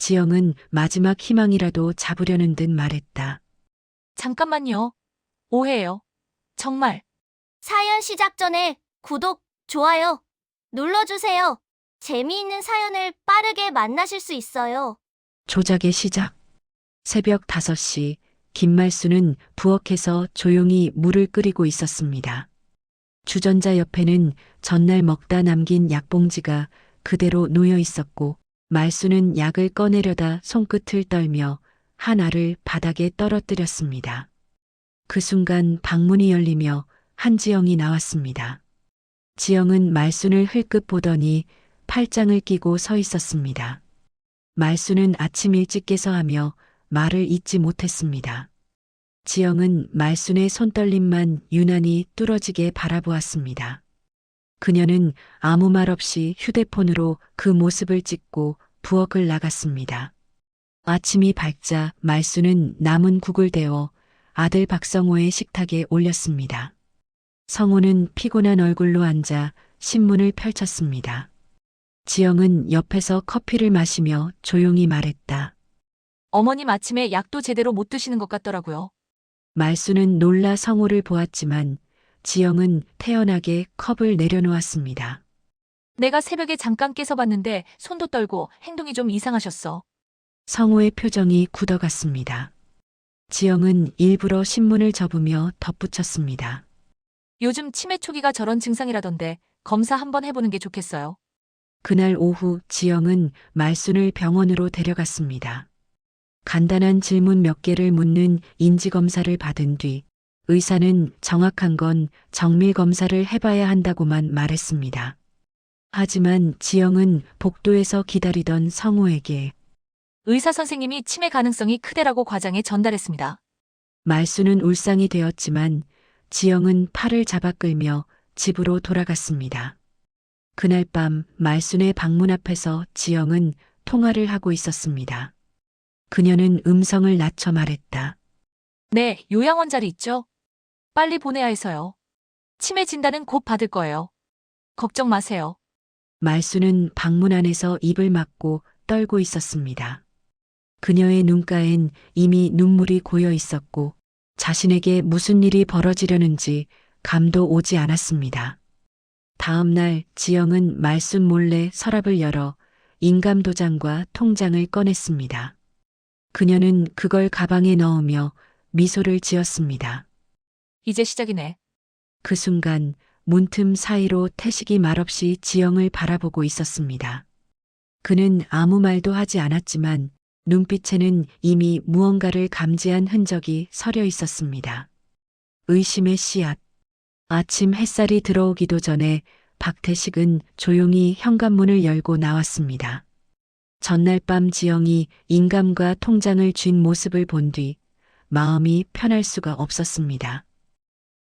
지영은 마지막 희망이라도 잡으려는 듯 말했다. 잠깐만요. 오해예요. 정말. 사연 시작 전에 구독, 좋아요 눌러주세요. 재미있는 사연을 빠르게 만나실 수 있어요. 조작의 시작. 새벽 5시, 김말수는 부엌에서 조용히 물을 끓이고 있었습니다. 주전자 옆에는 전날 먹다 남긴 약봉지가 그대로 놓여 있었고, 말수는 약을 꺼내려다 손끝을 떨며 한 알을 바닥에 떨어뜨렸습니다. 그 순간 방문이 열리며 한지영이 나왔습니다. 지영은 말순을 흘끗 보더니 팔짱을 끼고 서 있었습니다. 말수는 아침 일찍 깨서 하며 말을 잇지 못했습니다. 지영은 말순의 손떨림만 유난히 뚫어지게 바라보았습니다. 그녀는 아무 말 없이 휴대폰으로 그 모습을 찍고 부엌을 나갔습니다. 아침이 밝자 말수는 남은 국을 데워 아들 박성호의 식탁에 올렸습니다. 성호는 피곤한 얼굴로 앉아 신문을 펼쳤습니다. 지영은 옆에서 커피를 마시며 조용히 말했다. 어머님 아침에 약도 제대로 못 드시는 것 같더라고요. 말수는 놀라 성호를 보았지만 지영은 태연하게 컵을 내려놓았습니다. 내가 새벽에 잠깐 깨서 봤는데 손도 떨고 행동이 좀 이상하셨어. 성호의 표정이 굳어갔습니다. 지영은 일부러 신문을 접으며 덧붙였습니다. 요즘 치매 초기가 저런 증상이라던데 검사 한번 해보는 게 좋겠어요. 그날 오후 지영은 말순을 병원으로 데려갔습니다. 간단한 질문 몇 개를 묻는 인지검사를 받은 뒤 의사는 정확한 건 정밀검사를 해봐야 한다고만 말했습니다. 하지만 지영은 복도에서 기다리던 성호에게 의사 선생님이 치매 가능성이 크대라고 과장해 전달했습니다. 말수는 울상이 되었지만 지영은 팔을 잡아 끌며 집으로 돌아갔습니다. 그날 밤 말순의 방문 앞에서 지영은 통화를 하고 있었습니다. 그녀는 음성을 낮춰 말했다. 네, 요양원 자리 있죠? 빨리 보내야 해서요. 치매 진단은 곧 받을 거예요. 걱정 마세요. 말수는 방문 안에서 입을 막고 떨고 있었습니다. 그녀의 눈가엔 이미 눈물이 고여 있었고 자신에게 무슨 일이 벌어지려는지 감도 오지 않았습니다. 다음 날 지영은 말순 몰래 서랍을 열어 인감도장과 통장을 꺼냈습니다. 그녀는 그걸 가방에 넣으며 미소를 지었습니다. 이제 시작이네. 그 순간 문틈 사이로 태식이 말없이 지영을 바라보고 있었습니다. 그는 아무 말도 하지 않았지만 눈빛에는 이미 무언가를 감지한 흔적이 서려 있었습니다. 의심의 씨앗. 아침 햇살이 들어오기도 전에 박태식은 조용히 현관문을 열고 나왔습니다. 전날 밤 지영이 인감과 통장을 쥔 모습을 본 뒤 마음이 편할 수가 없었습니다.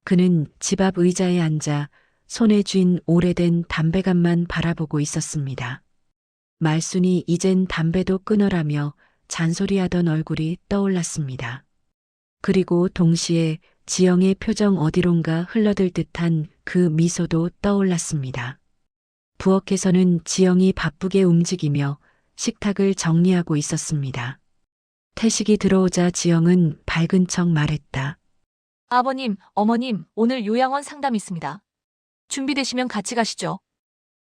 그는 집 앞 의자에 앉아 손에 쥔 오래된 담배갑만 바라보고 있었습니다. 말순이 이젠 담배도 끊어라며 잔소리하던 얼굴이 떠올랐습니다. 그리고 동시에 지영의 표정 어디론가 흘러들 듯한 그 미소도 떠올랐습니다. 부엌에서는 지영이 바쁘게 움직이며 식탁을 정리하고 있었습니다. 태식이 들어오자 지영은 밝은 척 말했다. 아버님, 어머님, 오늘 요양원 상담 있습니다. 준비되시면 같이 가시죠.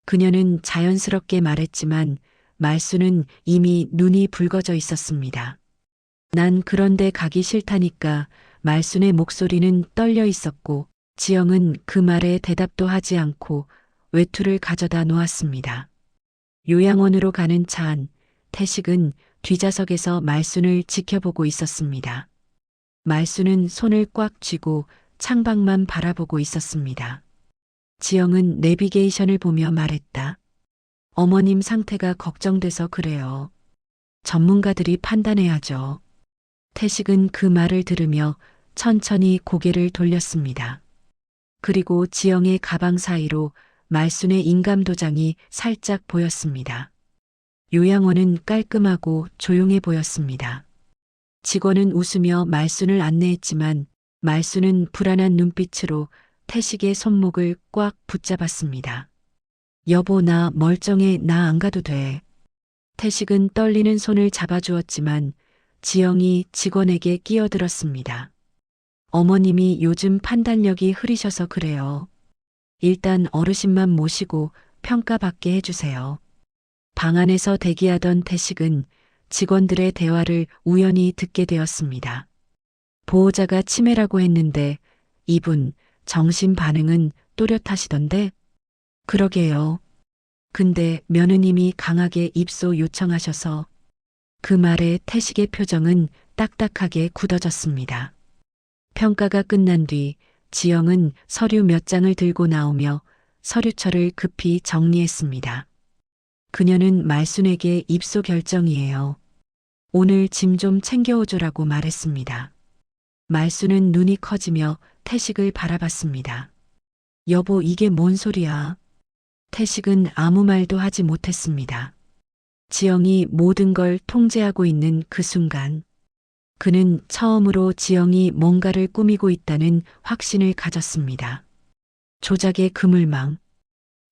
그녀는 자연스럽게 말했지만 말수는 이미 눈이 붉어져 있었습니다. 난 그런데 가기 싫다니까. 말순의 목소리는 떨려 있었고 지영은 그 말에 대답도 하지 않고 외투를 가져다 놓았습니다. 요양원으로 가는 차 안, 태식은 뒷좌석에서 말순을 지켜보고 있었습니다. 말순은 손을 꽉 쥐고 창밖만 바라보고 있었습니다. 지영은 내비게이션을 보며 말했다. 어머님 상태가 걱정돼서 그래요. 전문가들이 판단해야죠. 태식은 그 말을 들으며 천천히 고개를 돌렸습니다. 그리고 지영의 가방 사이로 말순의 인감도장이 살짝 보였습니다. 요양원은 깔끔하고 조용해 보였습니다. 직원은 웃으며 말순을 안내했지만 말순은 불안한 눈빛으로 태식의 손목을 꽉 붙잡았습니다. 여보, 나 멀쩡해. 나 안 가도 돼. 태식은 떨리는 손을 잡아주었지만 지영이 직원에게 끼어들었습니다. 어머님이 요즘 판단력이 흐리셔서 그래요. 일단 어르신만 모시고 평가받게 해주세요. 방 안에서 대기하던 태식은 직원들의 대화를 우연히 듣게 되었습니다. 보호자가 치매라고 했는데 이분 정신 반응은 또렷하시던데? 그러게요. 근데 며느님이 강하게 입소 요청하셔서 그 말에 태식의 표정은 딱딱하게 굳어졌습니다. 평가가 끝난 뒤 지영은 서류 몇 장을 들고 나오며 서류철을 급히 정리했습니다. 그녀는 말순에게 입소 결정이에요. 오늘 짐 좀 챙겨오조라고 말했습니다. 말순은 눈이 커지며 태식을 바라봤습니다. 여보, 이게 뭔 소리야? 태식은 아무 말도 하지 못했습니다. 지영이 모든 걸 통제하고 있는 그 순간, 그는 처음으로 지영이 뭔가를 꾸미고 있다는 확신을 가졌습니다. 조작의 그물망.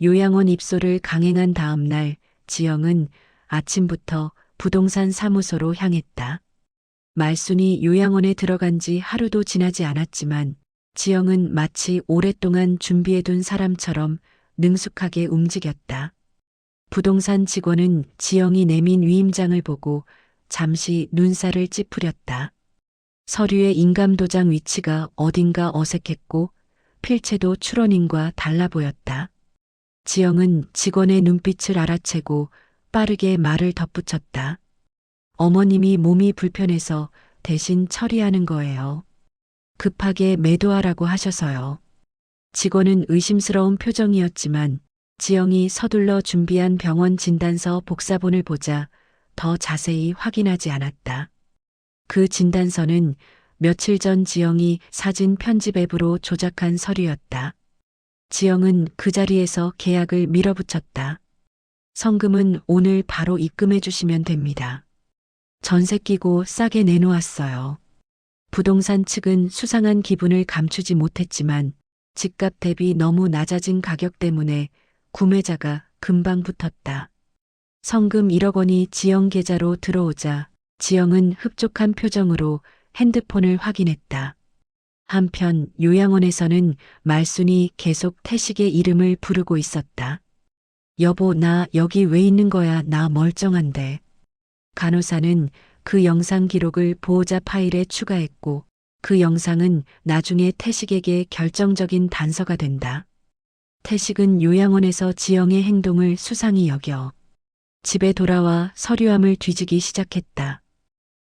요양원 입소를 강행한 다음 날, 지영은 아침부터 부동산 사무소로 향했다. 말순이 요양원에 들어간 지 하루도 지나지 않았지만 지영은 마치 오랫동안 준비해둔 사람처럼 능숙하게 움직였다. 부동산 직원은 지영이 내민 위임장을 보고 잠시 눈살을 찌푸렸다. 서류의 인감도장 위치가 어딘가 어색했고 필체도 출원인과 달라 보였다. 지영은 직원의 눈빛을 알아채고 빠르게 말을 덧붙였다. 어머님이 몸이 불편해서 대신 처리하는 거예요. 급하게 매도하라고 하셔서요. 직원은 의심스러운 표정이었지만 지영이 서둘러 준비한 병원 진단서 복사본을 보자 더 자세히 확인하지 않았다. 그 진단서는 며칠 전 지영이 사진 편집 앱으로 조작한 서류였다. 지영은 그 자리에서 계약을 밀어붙였다. 성금은 오늘 바로 입금해 주시면 됩니다. 전세 끼고 싸게 내놓았어요. 부동산 측은 수상한 기분을 감추지 못했지만 집값 대비 너무 낮아진 가격 때문에 구매자가 금방 붙었다. 성금 1억 원이 지영 계좌로 들어오자 지영은 흡족한 표정으로 핸드폰을 확인했다. 한편 요양원에서는 말순이 계속 태식의 이름을 부르고 있었다. 여보, 나 여기 왜 있는 거야? 나 멀쩡한데. 간호사는 그 영상 기록을 보호자 파일에 추가했고 그 영상은 나중에 태식에게 결정적인 단서가 된다. 태식은 요양원에서 지영의 행동을 수상히 여겨 집에 돌아와 서류함을 뒤지기 시작했다.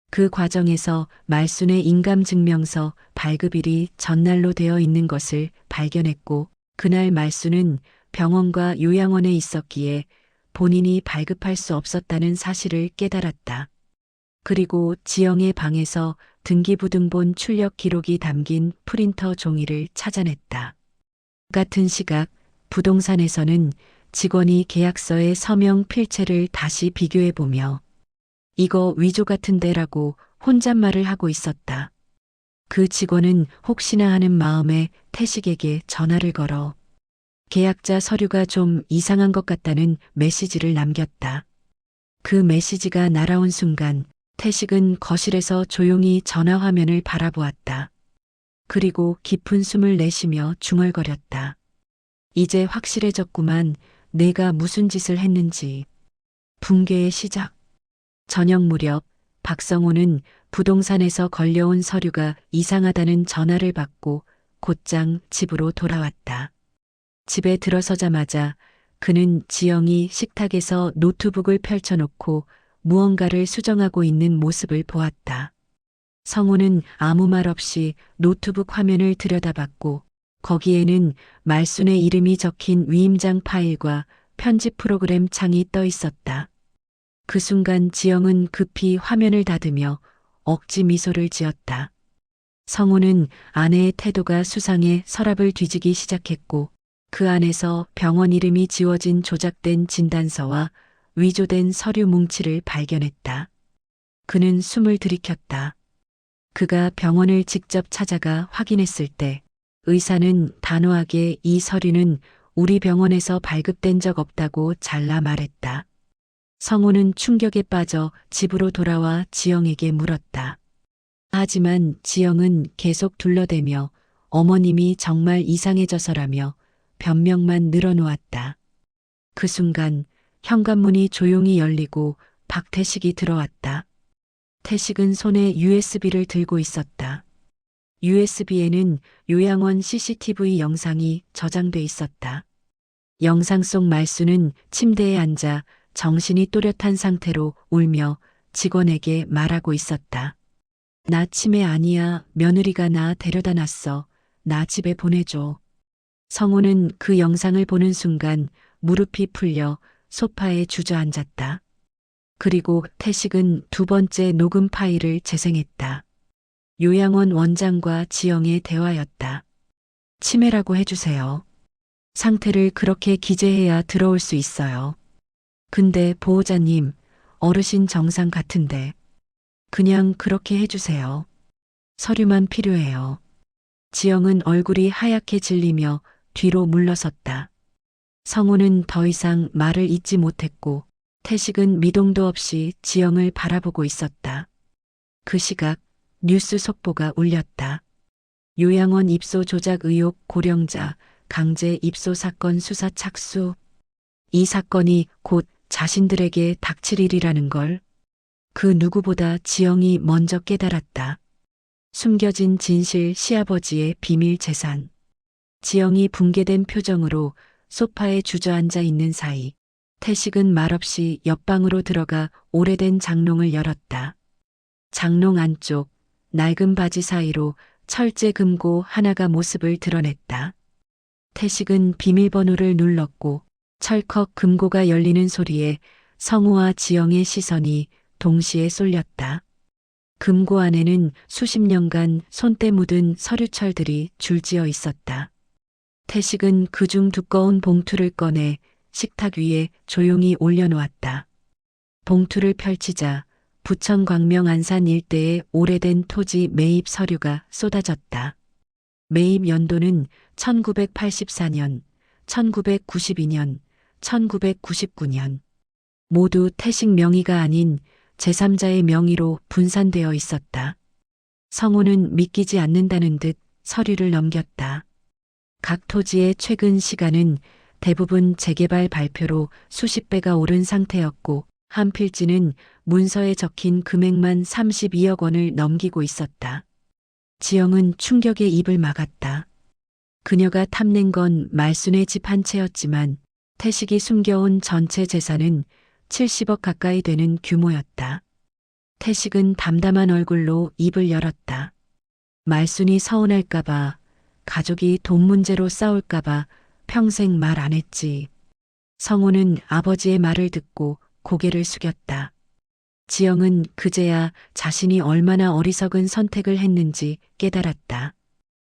그 과정에서 말순의 인감증명서 발급일이 전날로 되어 있는 것을 발견했고 그날 말순은 병원과 요양원에 있었기에 본인이 발급할 수 없었다는 사실을 깨달았다. 그리고 지영의 방에서 등기부등본 출력 기록이 담긴 프린터 종이를 찾아냈다. 같은 시각 부동산에서는 직원이 계약서의 서명 필체를 다시 비교해보며 이거 위조 같은데라고 혼잣말을 하고 있었다. 그 직원은 혹시나 하는 마음에 태식에게 전화를 걸어 계약자 서류가 좀 이상한 것 같다는 메시지를 남겼다. 그 메시지가 날아온 순간 태식은 거실에서 조용히 전화 화면을 바라보았다. 그리고 깊은 숨을 내쉬며 중얼거렸다. 이제 확실해졌구만. 내가 무슨 짓을 했는지. 붕괴의 시작. 저녁 무렵 박성호는 부동산에서 걸려온 서류가 이상하다는 전화를 받고 곧장 집으로 돌아왔다. 집에 들어서자마자 그는 지영이 식탁에서 노트북을 펼쳐놓고 무언가를 수정하고 있는 모습을 보았다. 성호는 아무 말 없이 노트북 화면을 들여다봤고 거기에는 말순의 이름이 적힌 위임장 파일과 편집 프로그램 창이 떠 있었다. 그 순간 지영은 급히 화면을 닫으며 억지 미소를 지었다. 성호는 아내의 태도가 수상해 서랍을 뒤지기 시작했고 그 안에서 병원 이름이 지워진 조작된 진단서와 위조된 서류 뭉치를 발견했다. 그는 숨을 들이켰다. 그가 병원을 직접 찾아가 확인했을 때 의사는 단호하게 이 서류는 우리 병원에서 발급된 적 없다고 잘라 말했다. 성호는 충격에 빠져 집으로 돌아와 지영에게 물었다. 하지만 지영은 계속 둘러대며 어머님이 정말 이상해져서라며 변명만 늘어놓았다. 그 순간 현관문이 조용히 열리고 박태식이 들어왔다. 태식은 손에 USB를 들고 있었다. USB에는 요양원 CCTV 영상이 저장돼 있었다. 영상 속 말수는 침대에 앉아 정신이 또렷한 상태로 울며 직원에게 말하고 있었다. 나 치매 아니야. 며느리가 나 데려다 놨어. 나 집에 보내줘. 성호는 그 영상을 보는 순간 무릎이 풀려 소파에 주저앉았다. 그리고 태식은 두 번째 녹음 파일을 재생했다. 요양원 원장과 지영의 대화였다. 치매라고 해주세요. 상태를 그렇게 기재해야 들어올 수 있어요. 근데 보호자님, 어르신 정상 같은데. 그냥 그렇게 해주세요. 서류만 필요해요. 지영은 얼굴이 하얗게 질리며 뒤로 물러섰다. 성우는 더 이상 말을 잇지 못했고 태식은 미동도 없이 지영을 바라보고 있었다. 그 시각 뉴스 속보가 울렸다. 요양원 입소 조작 의혹 고령자 강제 입소 사건 수사 착수. 이 사건이 곧 자신들에게 닥칠 일이라는 걸 그 누구보다 지영이 먼저 깨달았다. 숨겨진 진실 시아버지의 비밀 재산. 지영이 붕괴된 표정으로 소파에 주저앉아 있는 사이 태식은 말없이 옆방으로 들어가 오래된 장롱을 열었다. 장롱 안쪽 낡은 바지 사이로 철제 금고 하나가 모습을 드러냈다. 태식은 비밀번호를 눌렀고 철컥 금고가 열리는 소리에 성우와 지영의 시선이 동시에 쏠렸다. 금고 안에는 수십 년간 손때 묻은 서류철들이 줄지어 있었다. 태식은 그중 두꺼운 봉투를 꺼내 식탁 위에 조용히 올려놓았다. 봉투를 펼치자 부천 광명 안산 일대의 오래된 토지 매입 서류가 쏟아졌다. 매입 연도는 1984년, 1992년, 1999년. 모두 태식 명의가 아닌 제3자의 명의로 분산되어 있었다. 성우는 믿기지 않는다는 듯 서류를 넘겼다. 각 토지의 최근 시간은 대부분 재개발 발표로 수십 배가 오른 상태였고 한 필지는 문서에 적힌 금액만 32억 원을 넘기고 있었다. 지영은 충격에 입을 막았다. 그녀가 탐낸 건 말순의 집 한 채였지만 태식이 숨겨온 전체 재산은 70억 가까이 되는 규모였다. 태식은 담담한 얼굴로 입을 열었다. 말순이 서운할까봐, 가족이 돈 문제로 싸울까봐 평생 말 안 했지. 성우는 아버지의 말을 듣고 고개를 숙였다. 지영은 그제야 자신이 얼마나 어리석은 선택을 했는지 깨달았다.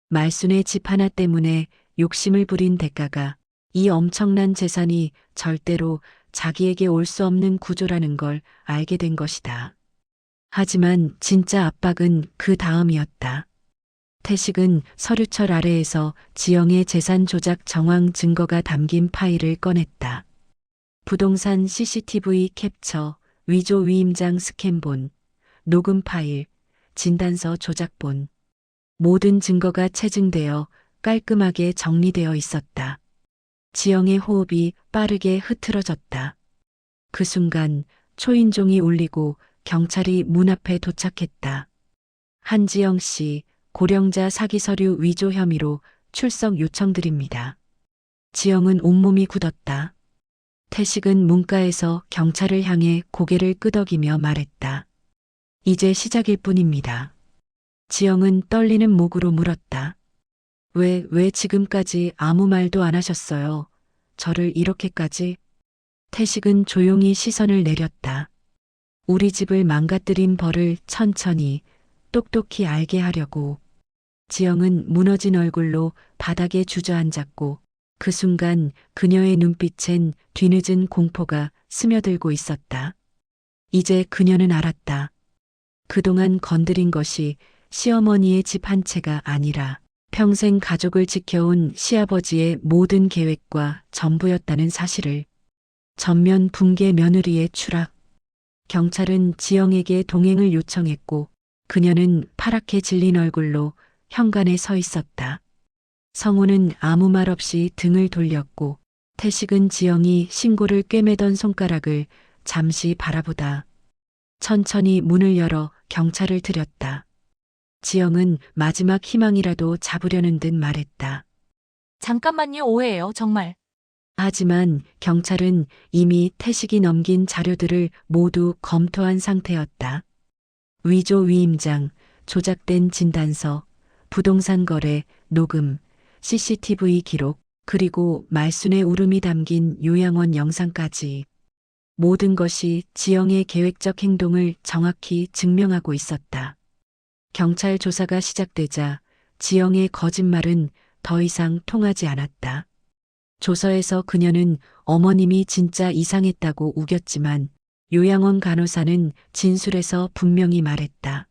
말순의 집 하나 때문에 욕심을 부린 대가가 이 엄청난 재산이 절대로 자기에게 올 수 없는 구조라는 걸 알게 된 것이다. 하지만 진짜 압박은 그 다음이었다. 태식은 서류철 아래에서 지영의 재산 조작 정황 증거가 담긴 파일을 꺼냈다. 부동산 CCTV 캡처, 위조 위임장 스캔본, 녹음 파일, 진단서 조작본. 모든 증거가 체증되어 깔끔하게 정리되어 있었다. 지영의 호흡이 빠르게 흐트러졌다. 그 순간 초인종이 울리고 경찰이 문 앞에 도착했다. 한지영 씨, 고령자 사기 서류 위조 혐의로 출석 요청드립니다. 지영은 온몸이 굳었다. 태식은 문가에서 경찰을 향해 고개를 끄덕이며 말했다. 이제 시작일 뿐입니다. 지영은 떨리는 목으로 물었다. 왜 지금까지 아무 말도 안 하셨어요? 저를 이렇게까지? 태식은 조용히 시선을 내렸다. 우리 집을 망가뜨린 벌을 천천히 똑똑히 알게 하려고. 지영은 무너진 얼굴로 바닥에 주저앉았고 그 순간 그녀의 눈빛엔 뒤늦은 공포가 스며들고 있었다. 이제 그녀는 알았다. 그동안 건드린 것이 시어머니의 집 한 채가 아니라 평생 가족을 지켜온 시아버지의 모든 계획과 전부였다는 사실을. 전면 붕괴 며느리의 추락. 경찰은 지영에게 동행을 요청했고 그녀는 파랗게 질린 얼굴로 현관에 서 있었다. 성우는 아무 말 없이 등을 돌렸고 태식은 지영이 신고를 꿰매던 손가락을 잠시 바라보다 천천히 문을 열어 경찰을 들였다. 지영은 마지막 희망이라도 잡으려는 듯 말했다. 잠깐만요, 오해예요, 정말. 하지만 경찰은 이미 태식이 넘긴 자료들을 모두 검토한 상태였다. 위조 위임장, 조작된 진단서, 부동산 거래, 녹음, CCTV 기록, 그리고 말순의 울음이 담긴 요양원 영상까지. 모든 것이 지영의 계획적 행동을 정확히 증명하고 있었다. 경찰 조사가 시작되자 지영의 거짓말은 더 이상 통하지 않았다. 조서에서 그녀는 어머님이 진짜 이상했다고 우겼지만 요양원 간호사는 진술에서 분명히 말했다.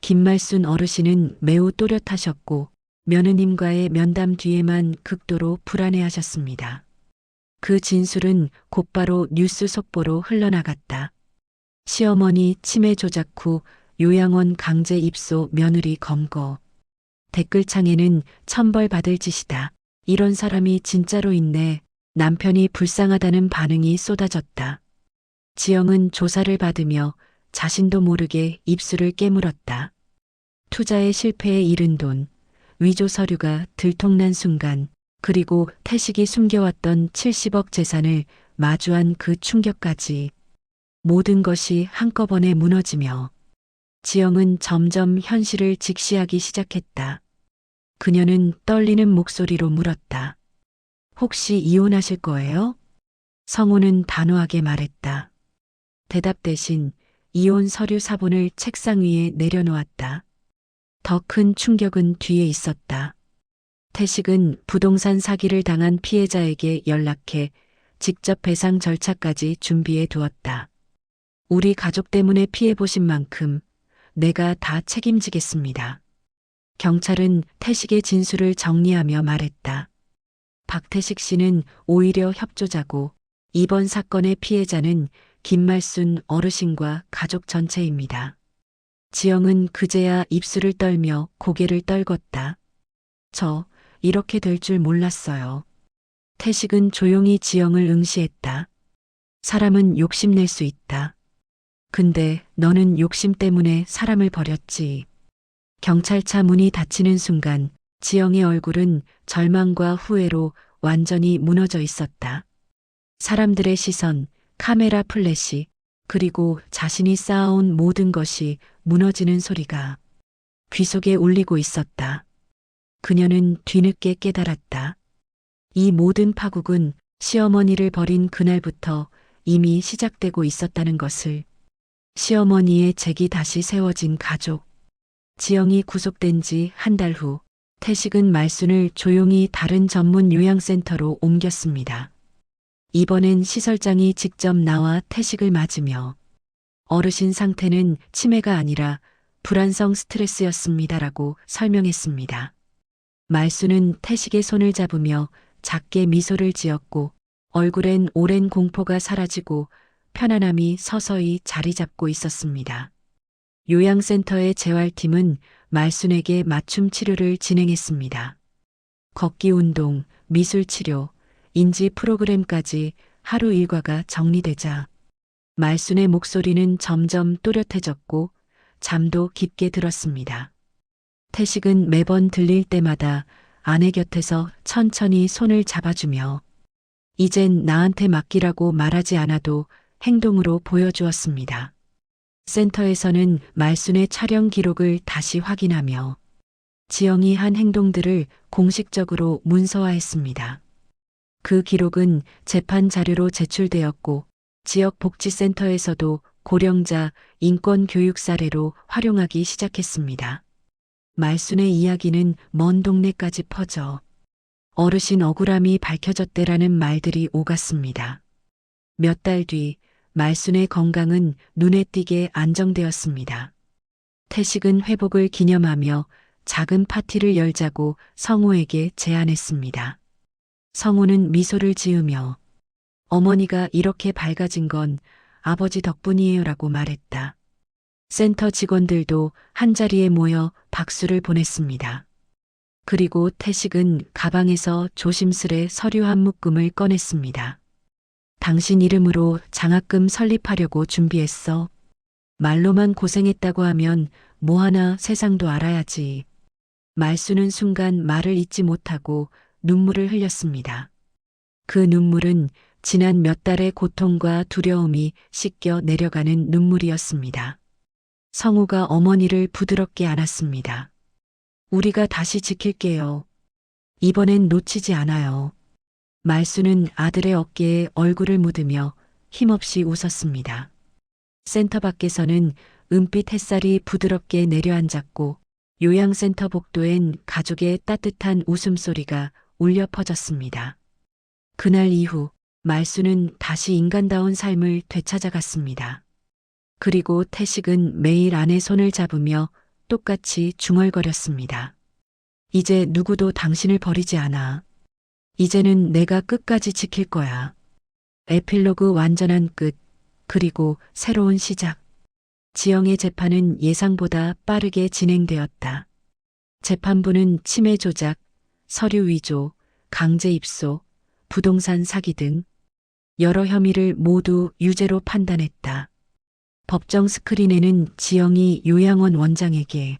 김말순 어르신은 매우 또렷하셨고 며느님과의 면담 뒤에만 극도로 불안해하셨습니다. 그 진술은 곧바로 뉴스 속보로 흘러나갔다. 시어머니 치매 조작 후 요양원 강제 입소 며느리 검거. 댓글창에는 천벌받을 짓이다. 이런 사람이 진짜로 있네. 남편이 불쌍하다는 반응이 쏟아졌다. 지영은 조사를 받으며 자신도 모르게 입술을 깨물었다. 투자의 실패에 잃은 돈, 위조 서류가 들통난 순간, 그리고 태식이 숨겨왔던 70억 재산을 마주한 그 충격까지 모든 것이 한꺼번에 무너지며 지영은 점점 현실을 직시하기 시작했다. 그녀는 떨리는 목소리로 물었다. 혹시 이혼하실 거예요? 성우는 단호하게 말했다. 대답 대신 이혼 서류 사본을 책상 위에 내려놓았다. 더 큰 충격은 뒤에 있었다. 태식은 부동산 사기를 당한 피해자에게 연락해 직접 배상 절차까지 준비해 두었다. 우리 가족 때문에 피해보신 만큼 내가 다 책임지겠습니다. 경찰은 태식의 진술을 정리하며 말했다. 박태식 씨는 오히려 협조자고 이번 사건의 피해자는 김말순 어르신과 가족 전체입니다. 지영은 그제야 입술을 떨며 고개를 떨궜다. 저 이렇게 될 줄 몰랐어요. 태식은 조용히 지영을 응시했다. 사람은 욕심낼 수 있다. 근데 너는 욕심 때문에 사람을 버렸지. 경찰차 문이 닫히는 순간 지영의 얼굴은 절망과 후회로 완전히 무너져 있었다. 사람들의 시선, 카메라 플래시, 그리고 자신이 쌓아온 모든 것이 무너지는 소리가 귀 속에 울리고 있었다. 그녀는 뒤늦게 깨달았다. 이 모든 파국은 시어머니를 버린 그날부터 이미 시작되고 있었다는 것을. 시어머니의 잭이 다시 세워진 가족. 지영이 구속된 지 한 달 후 태식은 말순을 조용히 다른 전문 요양센터로 옮겼습니다. 이번엔 시설장이 직접 나와 태식을 맞으며 어르신 상태는 치매가 아니라 불안성 스트레스였습니다라고 설명했습니다. 말순은 태식의 손을 잡으며 작게 미소를 지었고 얼굴엔 오랜 공포가 사라지고 편안함이 서서히 자리 잡고 있었습니다. 요양센터의 재활팀은 말순에게 맞춤 치료를 진행했습니다. 걷기 운동, 미술 치료, 인지 프로그램까지 하루 일과가 정리되자 말순의 목소리는 점점 또렷해졌고 잠도 깊게 들었습니다. 태식은 매번 들릴 때마다 아내 곁에서 천천히 손을 잡아주며 이젠 나한테 맡기라고 말하지 않아도 행동으로 보여주었습니다. 센터에서는 말순의 촬영 기록을 다시 확인하며 지영이 한 행동들을 공식적으로 문서화했습니다. 그 기록은 재판 자료로 제출되었고 지역 복지센터에서도 고령자 인권 교육 사례로 활용하기 시작했습니다. 말순의 이야기는 먼 동네까지 퍼져 어르신 억울함이 밝혀졌대라는 말들이 오갔습니다. 몇 달 뒤 말순의 건강은 눈에 띄게 안정되었습니다. 태식은 회복을 기념하며 작은 파티를 열자고 성우에게 제안했습니다. 성우는 미소를 지으며 어머니가 이렇게 밝아진 건 아버지 덕분이에요라고 말했다. 센터 직원들도 한자리에 모여 박수를 보냈습니다. 그리고 태식은 가방에서 조심스레 서류 한 묶음을 꺼냈습니다. 당신 이름으로 장학금 설립하려고 준비했어. 말로만 고생했다고 하면 뭐 하나 세상도 알아야지. 말수는 순간 말을 잇지 못하고 눈물을 흘렸습니다. 그 눈물은 지난 몇 달의 고통과 두려움이 씻겨 내려가는 눈물이었습니다. 성우가 어머니를 부드럽게 안았습니다. 우리가 다시 지킬게요. 이번엔 놓치지 않아요. 말수는 아들의 어깨에 얼굴을 묻으며 힘없이 웃었습니다. 센터 밖에서는 은빛 햇살이 부드럽게 내려앉았고 요양센터 복도엔 가족의 따뜻한 웃음소리가 울려 퍼졌습니다. 그날 이후 말수는 다시 인간다운 삶을 되찾아갔습니다. 그리고 태식은 매일 아내 손을 잡으며 똑같이 중얼거렸습니다. 이제 누구도 당신을 버리지 않아. 이제는 내가 끝까지 지킬 거야. 에필로그 완전한 끝, 그리고 새로운 시작. 지영의 재판은 예상보다 빠르게 진행되었다. 재판부는 치매 조작, 서류 위조, 강제 입소, 부동산 사기 등 여러 혐의를 모두 유죄로 판단했다. 법정 스크린에는 지영이 요양원 원장에게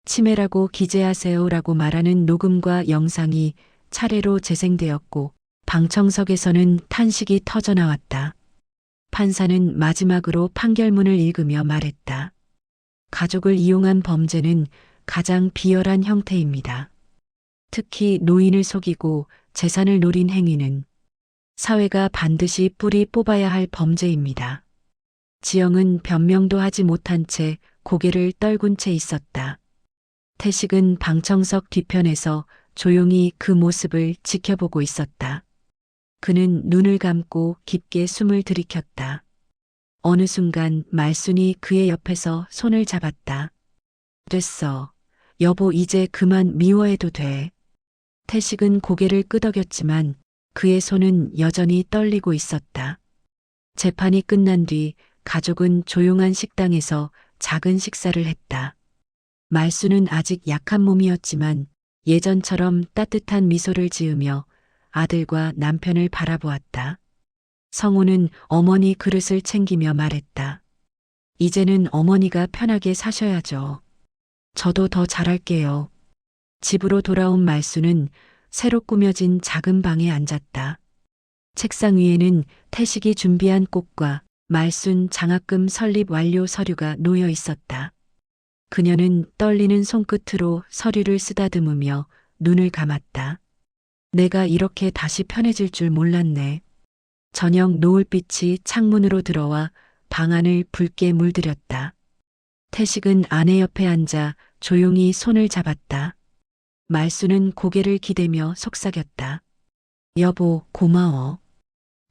치매라고 기재하세요라고 말하는 녹음과 영상이 차례로 재생되었고 방청석에서는 탄식이 터져나왔다. 판사는 마지막으로 판결문을 읽으며 말했다. 가족을 이용한 범죄는 가장 비열한 형태입니다. 특히 노인을 속이고 재산을 노린 행위는 사회가 반드시 뿌리 뽑아야 할 범죄입니다. 지영은 변명도 하지 못한 채 고개를 떨군 채 있었다. 태식은 방청석 뒤편에서 조용히 그 모습을 지켜보고 있었다. 그는 눈을 감고 깊게 숨을 들이켰다. 어느 순간 말순이 그의 옆에서 손을 잡았다. 됐어. 여보 이제 그만 미워해도 돼. 태식은 고개를 끄덕였지만 그의 손은 여전히 떨리고 있었다. 재판이 끝난 뒤 가족은 조용한 식당에서 작은 식사를 했다. 말수는 아직 약한 몸이었지만 예전처럼 따뜻한 미소를 지으며 아들과 남편을 바라보았다. 성우는 어머니 그릇을 챙기며 말했다. 이제는 어머니가 편하게 사셔야죠. 저도 더 잘할게요. 집으로 돌아온 말수는 새로 꾸며진 작은 방에 앉았다. 책상 위에는 태식이 준비한 꽃과 말순 장학금 설립 완료 서류가 놓여 있었다. 그녀는 떨리는 손끝으로 서류를 쓰다듬으며 눈을 감았다. 내가 이렇게 다시 편해질 줄 몰랐네. 저녁 노을빛이 창문으로 들어와 방 안을 붉게 물들였다. 태식은 아내 옆에 앉아 조용히 손을 잡았다. 말수는 고개를 기대며 속삭였다. 여보, 고마워.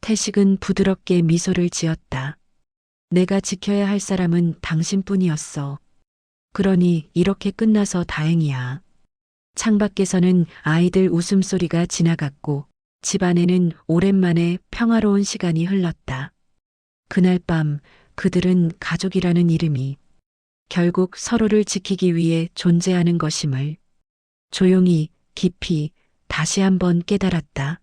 태식은 부드럽게 미소를 지었다. 내가 지켜야 할 사람은 당신뿐이었어. 그러니 이렇게 끝나서 다행이야. 창밖에서는 아이들 웃음소리가 지나갔고 집 안에는 오랜만에 평화로운 시간이 흘렀다. 그날 밤 그들은 가족이라는 이름이 결국 서로를 지키기 위해 존재하는 것임을 조용히 깊이 다시 한번 깨달았다.